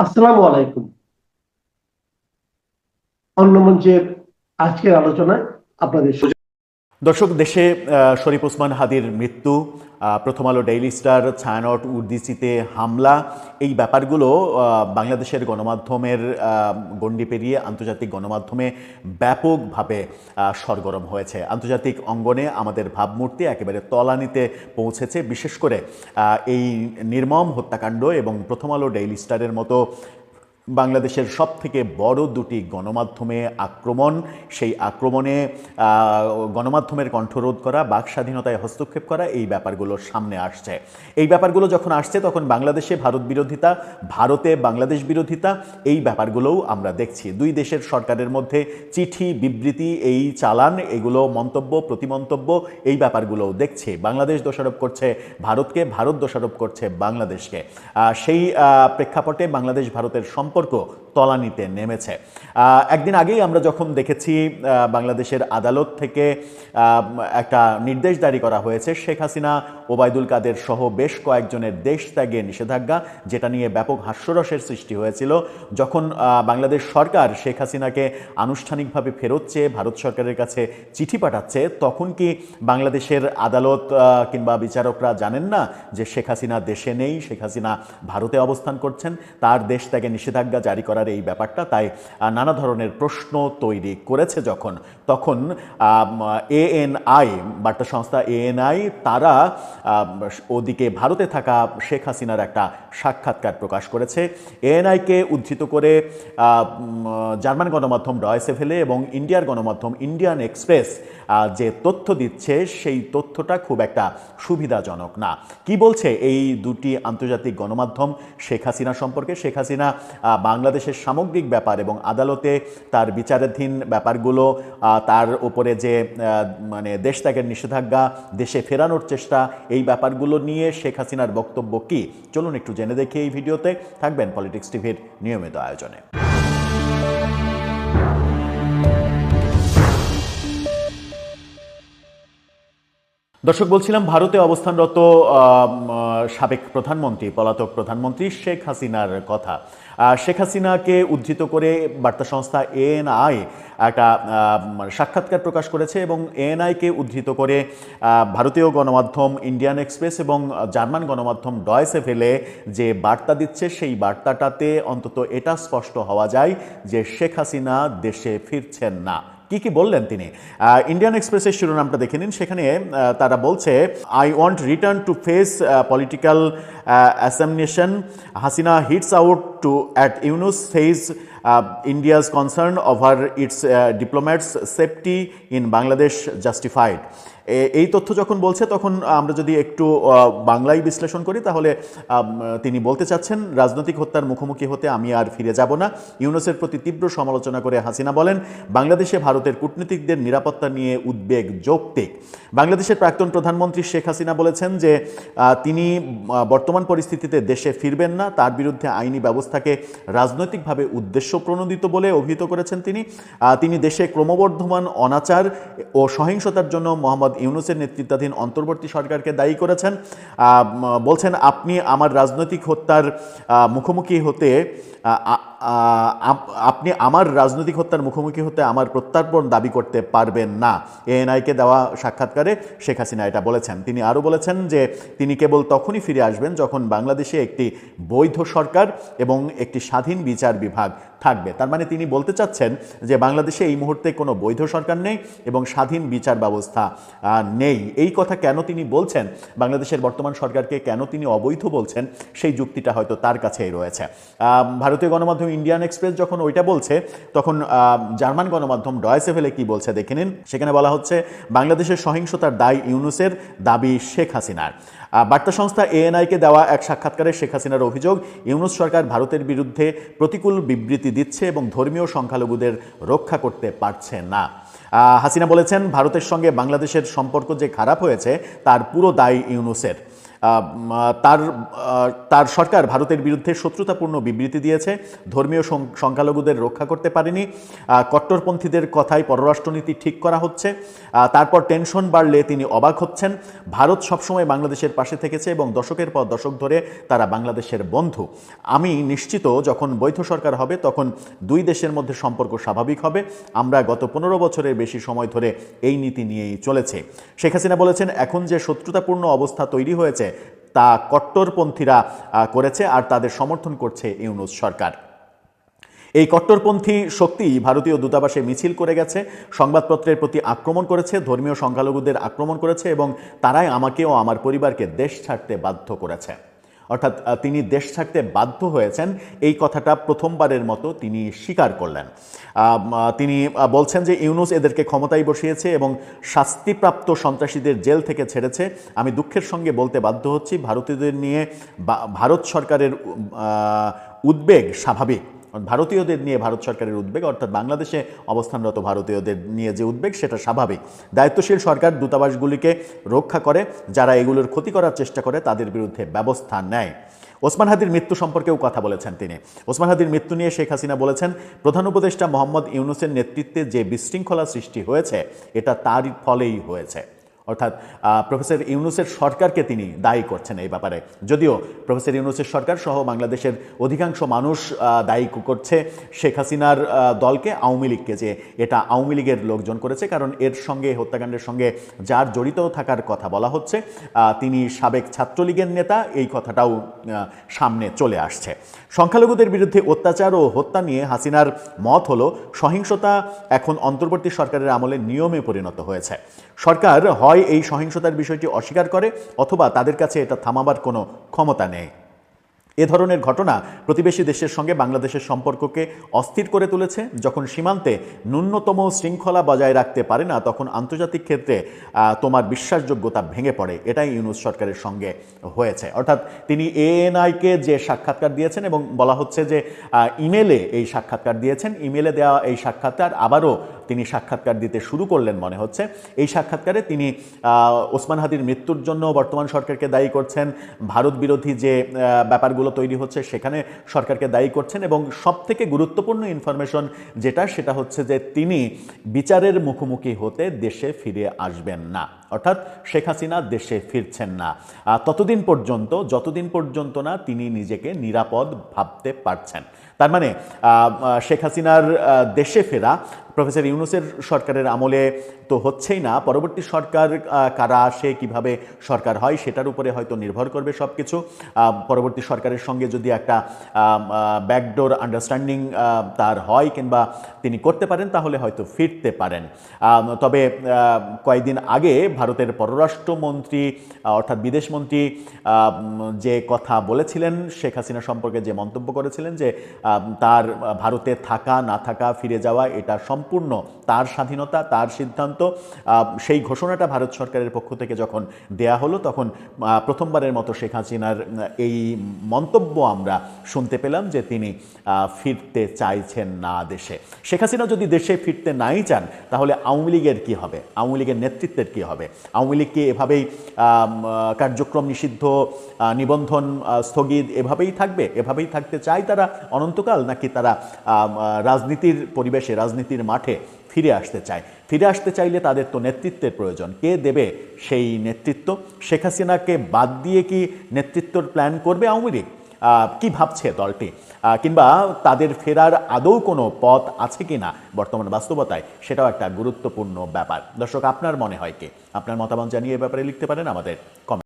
আসসালামু আলাইকুম। অন্য মঞ্চের আজকের আলোচনায় আপনাদের দর্শক, দেশে শরীফ ওসমান হাদির মৃত্যু, প্রথম আলো ডেইলি স্টার, ছায়ানট উর্দিচিতে হামলা, এই ব্যাপারগুলো বাংলাদেশের গণমাধ্যমের গণ্ডি পেরিয়ে আন্তর্জাতিক গণমাধ্যমে ব্যাপকভাবে সরগরম হয়েছে। আন্তর্জাতিক অঙ্গনে আমাদের ভাবমূর্তি একেবারে তলানিতে পৌঁছেছে। বিশেষ করে এই নির্মম হত্যাকাণ্ড এবং প্রথম আলো ডেইলি স্টারের মতো বাংলাদেশের সবথেকে বড় দুটি গণমাধ্যমে আক্রমণ, সেই আক্রমণে গণমাধ্যমের কণ্ঠরোধ করা, বাক স্বাধীনতায় হস্তক্ষেপ করা, এই ব্যাপারগুলো সামনে আসছে। এই ব্যাপারগুলো যখন আসছে তখন বাংলাদেশে ভারত বিরোধিতা, ভারতে বাংলাদেশ বিরোধিতা, এই ব্যাপারগুলোও আমরা দেখছি। দুই দেশের সরকারের মধ্যে চিঠি, বিবৃতি, এই চালান, এগুলো মন্তব্য, প্রতিমন্তব্য, এই ব্যাপারগুলোও দেখছি। বাংলাদেশ দোষারোপ করছে ভারতকে, ভারত দোষারোপ করছে বাংলাদেশকে। সেই প্রেক্ষাপটে বাংলাদেশ ভারতের সম্পর্ক তলানিতে নেমেছে। একদিন আগেই আমরা যখন দেখেছি বাংলাদেশের আদালত থেকে একটা নির্দেশ জারি করা হয়েছে, শেখ হাসিনা, ওবায়দুল কাদের সহ বেশ কয়েকজনের দেশ ত্যাগে নিষেধাজ্ঞা, যেটা নিয়ে ব্যাপক হাস্যরসের সৃষ্টি হয়েছিল। যখন বাংলাদেশ সরকার শেখ হাসিনাকে আনুষ্ঠানিকভাবে ফেরত চেয়ে ভারত সরকারের কাছে চিঠি পাঠাচ্ছে, তখন কি বাংলাদেশের আদালত কিংবা বিচারকরা জানেন না যে শেখ হাসিনা দেশে নেই, শেখ হাসিনা ভারতে অবস্থান করছেন, তার দেশ ত্যাগে নিষেধাজ্ঞা জারি করার এই ব্যাপারটা? তাই নানা ধরনের প্রশ্ন তৈরি করেছে যখন, তখন এএনআই, বার্তা সংস্থা এএনআই, তারা ওদিকে ভারতে থাকা শেখ হাসিনার একটা সাক্ষাৎকার প্রকাশ করেছে। এএনআইকে উদ্ধৃত করে জার্মান গণমাধ্যম ডয়েচে ভেলে এবং ইন্ডিয়ার গণমাধ্যম ইন্ডিয়ান এক্সপ্রেস যে তথ্য দিচ্ছে, সেই তথ্যটা খুব একটা সুবিধাজনক না। কি বলছে এই দুটি আন্তর্জাতিক গণমাধ্যম শেখ হাসিনা সম্পর্কে? শেখ হাসিনা বাংলাদেশের সামগ্রিক ব্যাপার এবং আদালতে তার বিচারাধীন ব্যাপারগুলো, তার উপরে যে দেশ ত্যাগের নিষেধাজ্ঞা, দেশে ফেরানোর চেষ্টা, এই ব্যাপারগুলো নিয়ে শেখ হাসিনার বক্তব্য কি? চলুন একটু জেনে দেখি এই ভিডিওতে। থাকবেন পলিটিক্স টিভির নিয়মিত আয়োজনে। দর্শক, বলছিলাম ভারতে অবস্থানরত সাবেক প্রধানমন্ত্রী, পলাতক প্রধানমন্ত্রী শেখ হাসিনার কথা। শেখ হাসিনাকে উদ্ধৃত করে বার্তা সংস্থা এএনআই একটা সাক্ষাৎকার প্রকাশ করেছে এবং এএনআইকে উদ্ধৃত করে ভারতীয় গণমাধ্যম ইন্ডিয়ান এক্সপ্রেস এবং জার্মান গণমাধ্যম ডয়েচে ভেলে যে বার্তা দিচ্ছে, সেই বার্তাটাতে অন্তত এটা স্পষ্ট হওয়া যায় যে শেখ হাসিনা দেশে ফিরছেন না। কি কি বললেন তিনি? ইন্ডিয়ান এক্সপ্রেসের শিরোনামটা দেখে নিন। সেখানে তারা বলছে, I want return to face political assassination, Hasina hits out to at Yunus, says India's concern over its diplomats' safety in Bangladesh justified. এই তথ্য যখন বলছে তখন আমরা যদি একটু বাংলায় বিশ্লেষণ করি, তাহলে তিনি বলতে চাচ্ছেন, রাজনৈতিক হত্যার মুখোমুখি হতে আমি আর ফিরে যাব না। ইউনুসের প্রতি তীব্র সমালোচনা করে হাসিনা বলেন, বাংলাদেশে ভারতের কূটনীতিকদের নিরাপত্তা নিয়ে উদ্বেগ যৌক্তিক। বাংলাদেশের প্রাক্তন প্রধানমন্ত্রী শেখ হাসিনা বলেছেন যে তিনি বর্তমান পরিস্থিতিতে দেশে ফিরবেন না। তার বিরুদ্ধে আইনি ব্যবস্থাকে রাজনৈতিকভাবে উদ্দেশ্য প্রণোদিত বলে অভিহিত করেছেন তিনি দেশে ক্রমবর্ধমান অনাচার ও সহিংসতার জন্য মোহাম্মদ ইউনুসের নেতৃত্বাধীন অন্তর্বর্তী সরকারকে দায়ী করেছেন। বলছেন, আপনি আমার রাজনৈতিক হত্যার মুখোমুখি হতে আমার প্রত্যর্পণ দাবি করতে পারবেন না। এএনআইকে দেওয়া সাক্ষাৎকারে শেখ হাসিনা এটা বলেছেন। তিনি আরও বলেছেন যে তিনি কেবল তখনই ফিরে আসবেন যখন বাংলাদেশে একটি বৈধ সরকার এবং একটি স্বাধীন বিচার বিভাগ থাকবে। তার মানে তিনি বলতে চাচ্ছেন যে বাংলাদেশে এই মুহূর্তে কোনো বৈধ সরকার নেই এবং স্বাধীন বিচার ব্যবস্থা নেই। এই কথা কেন তিনি বলছেন, বাংলাদেশের বর্তমান সরকারকে কেন তিনি অবৈধ বলছেন, সেই যুক্তিটা হয়তো তার কাছেই রয়েছে। ভারতীয় গণমাধ্যম ইন্ডিয়ান এক্সপ্রেস যখন ওইটা বলছে, তখন জার্মান গণমাধ্যম ডয়েচে ভেলে কি বলছে দেখে নিন। সেখানে বলা হচ্ছে, বাংলাদেশের সহিংসতার দায় ইউনুসের, দাবি শেখ হাসিনার। বার্তা সংস্থা এএনআইকে দেওয়া এক সাক্ষাৎকারে শেখ হাসিনার অভিযোগ, ইউনুস সরকার ভারতের বিরুদ্ধে প্রতিকূল বিবৃতি দিচ্ছে এবং ধর্মীয় সংখ্যালঘুদের রক্ষা করতে পারছে না। হাসিনা বলেছেন, ভারতের সঙ্গে বাংলাদেশের সম্পর্ক যে খারাপ হয়েছে তার পুরো দায় ইউনুসের। তার তার সরকার ভারতের বিরুদ্ধে শত্রুতাপূর্ণ বিবৃতি দিয়েছে, ধর্মীয় সংখ্যালঘুদের রক্ষা করতে পারেনি, কট্টরপন্থীদের কথায় পররাষ্ট্রনীতি ঠিক করা হচ্ছে, তারপর টেনশন বাড়লে তিনি অবাক হচ্ছেন। ভারত সবসময় বাংলাদেশের পাশে থেকেছে এবং দশকের পর দশক ধরে তারা বাংলাদেশের বন্ধু। আমি নিশ্চিত যখন বৈধ সরকার হবে তখন দুই দেশের মধ্যে সম্পর্ক স্বাভাবিক হবে। আমরা গত 15 বছরের বেশি সময় ধরে এই নীতি নিয়েই চলেছে। শেখ হাসিনা বলেছেন, এখন যে শত্রুতাপূর্ণ অবস্থা তৈরি হয়েছে তা কট্টরপন্থীরা করেছে আর তাদের সমর্থন করছে ইউনূস সরকার। এই কট্টরপন্থী শক্তি ভারতীয় দূতাবাসে মিছিল করে গেছে, সংবাদপত্রের প্রতি আক্রমণ করেছে, ধর্মীয় সংখ্যালঘুদের আক্রমণ করেছে এবং তারাই আমাকে ও আমার পরিবারকে দেশ ছাড়তে বাধ্য করেছে। অর্থাৎ তিনি দেশ ছাড়তে বাধ্য হয়েছেন, এই কথাটা প্রথমবারের মতো তিনি স্বীকার করলেন। তিনি বলছেন যে ইউনূস এদেরকে ক্ষমতায় বসিয়েছে এবং শাস্তিপ্রাপ্ত সন্ত্রাসীদের জেল থেকে ছেড়েছে। আমি দুঃখের সঙ্গে বলতে বাধ্য হচ্ছি, ভারতীয়দের নিয়ে ভারত সরকারের উদ্বেগ স্বাভাবিক। ভারতীয়দের নিয়ে ভারত সরকারের উদ্বেগ, অর্থাৎ বাংলাদেশে অবস্থানরত ভারতীয়দের নিয়ে যে উদ্বেগ সেটা স্বাভাবিক। দায়িত্বশীল সরকার দূতাবাসগুলিকে রক্ষা করে, যারা এগুলোর ক্ষতি করার চেষ্টা করে তাদের বিরুদ্ধে ব্যবস্থা নেয়। ওসমান হাদির মৃত্যু সম্পর্কেও কথা বলেছেন তিনি। ওসমান হাদির মৃত্যু নিয়ে শেখ হাসিনা বলেছেন, প্রধান উপদেষ্টা মোহাম্মদ ইউনূসের নেতৃত্বে যে বিশৃঙ্খলা সৃষ্টি হয়েছে এটা তারই ফলেই হয়েছে। অর্থাৎ প্রফেসর ইউনূসের সরকারকে তিনি দায়ী করছেন এই ব্যাপারে। যদিও প্রফেসর ইউনূসের সরকার সহ বাংলাদেশের অধিকাংশ মানুষ দায়ী করছে শেখ হাসিনার দলকে, আওয়ামী লীগকে, যে এটা আওয়ামী লীগের লোকজন করেছে। কারণ এর সঙ্গে, হত্যাকাণ্ডের সঙ্গে যার জড়িত থাকার কথা বলা হচ্ছে তিনি সাবেক ছাত্রলীগের নেতা, এই কথাটাও সামনে চলে আসছে। সংখ্যালঘুদের বিরুদ্ধে অত্যাচার ও হত্যা নিয়ে হাসিনার মত হলো, সহিংসতা এখন অন্তর্বর্তী সরকারের আমলে নিয়মে পরিণত হয়েছে। সরকার হয় এই সহিংসতার বিষয়টি অস্বীকার করে অথবা তাদের কাছে এটা থামাবার কোনো ক্ষমতা নেই। এ ধরনের ঘটনা প্রতিবেশী দেশের সঙ্গে বাংলাদেশের সম্পর্ককে অস্থির করে তুলেছে। যখন সীমান্তে ন্যূনতম শৃঙ্খলা বজায় রাখতে পারে না তখন আন্তর্জাতিক ক্ষেত্রে তোমার বিশ্বাসযোগ্যতা ভেঙে পড়ে। এটাই ইউনূস সরকারের সঙ্গে হয়েছে। অর্থাৎ তিনি এএনআইকে যে সাক্ষাৎকার দিয়েছেন এবং বলা হচ্ছে যে ইমেলে এই সাক্ষাৎকার দিয়েছেন, ইমেলে দেওয়া এই সাক্ষাৎকার আবারও তিনি সাক্ষাৎকার দিতে শুরু করলেন মনে হচ্ছে। এই সাক্ষাৎকারে তিনি ওসমান হাদির মৃত্যুর জন্য বর্তমান সরকারকে দায়ী করছেন, ভারত বিরোধী যে ব্যাপারগুলো তৈরি হচ্ছে সেখানে সরকারকে দায়ী করছেন এবং সবথেকে গুরুত্বপূর্ণ ইনফরমেশন যেটা, সেটা হচ্ছে যে তিনি বিচারের মুখোমুখি হতে দেশে ফিরে আসবেন না। অর্থাৎ শেখ হাসিনা দেশে ফিরছেন না ততদিন পর্যন্ত, যতদিন পর্যন্ত না তিনি নিজেকে নিরাপদ ভাবতে পারছেন। তার মানে শেখ হাসিনার দেশে ফেরা প্রফেসর ইউনূসের সরকারের আমলে তো হচ্ছেই না, পরবর্তী সরকার কারা আসে, কিভাবে সরকার হয় সেটার উপরে হয়তো নির্ভর করবে সব কিছু। পরবর্তী সরকারের সঙ্গে যদি একটা ব্যাকডোর আন্ডারস্ট্যান্ডিং তার হয় কিংবা তিনি করতে পারেন তাহলে হয়তো ফিরতে পারেন। তবে কয়েকদিন আগে ভারতের পররাষ্ট্রমন্ত্রী অর্থাৎ বিদেশমন্ত্রী যে কথা বলেছিলেন, শেখ হাসিনা সম্পর্কে যে মন্তব্য করেছিলেন যে তার ভারতে থাকা না থাকা, ফিরে যাওয়া এটা সম্পূর্ণ তার স্বাধীনতা, তার সিদ্ধান্ত, সেই ঘোষণাটা ভারত সরকারের পক্ষ থেকে যখন দেয়া হলো তখন প্রথমবারের মতো শেখ হাসিনার এই মন্তব্য আমরা শুনতে পেলাম যে তিনি ফিরতে চাইছেন না দেশে। শেখ হাসিনা যদি দেশে ফিরতে নাই চান তাহলে আওয়ামী লীগের কী হবে, আওয়ামী লীগের নেতৃত্বের কী হবে? আওয়ামী লীগ কি এভাবেই কার্যক্রম নিষিদ্ধ, নিবন্ধন স্থগিত এভাবেই থাকবে? এভাবেই থাকতে চায় তারা অনন্তকাল, নাকি তারা রাজনীতির পরিবেশে, রাজনীতির মাঠে ফিরে আসতে চায়? ফিরে আসতে চাইলে তাদের তো নেতৃত্বের প্রয়োজন। কে দেবে সেই নেতৃত্ব? শেখ হাসিনাকে বাদ দিয়ে কি নেতৃত্বর প্ল্যান করবে আওয়ামী লীগ? কি ভাবছে দলটি? কিংবা তাদের ফেরার আদৌ কোনো পথ আছে কি না বর্তমান বাস্তবতায়, সেটাও একটা গুরুত্বপূর্ণ ব্যাপার। দর্শক, আপনার মনে হয় কি? আপনার মতামত জানিয়ে এ ব্যাপারে লিখতে পারেন আমাদের কমেন্ট।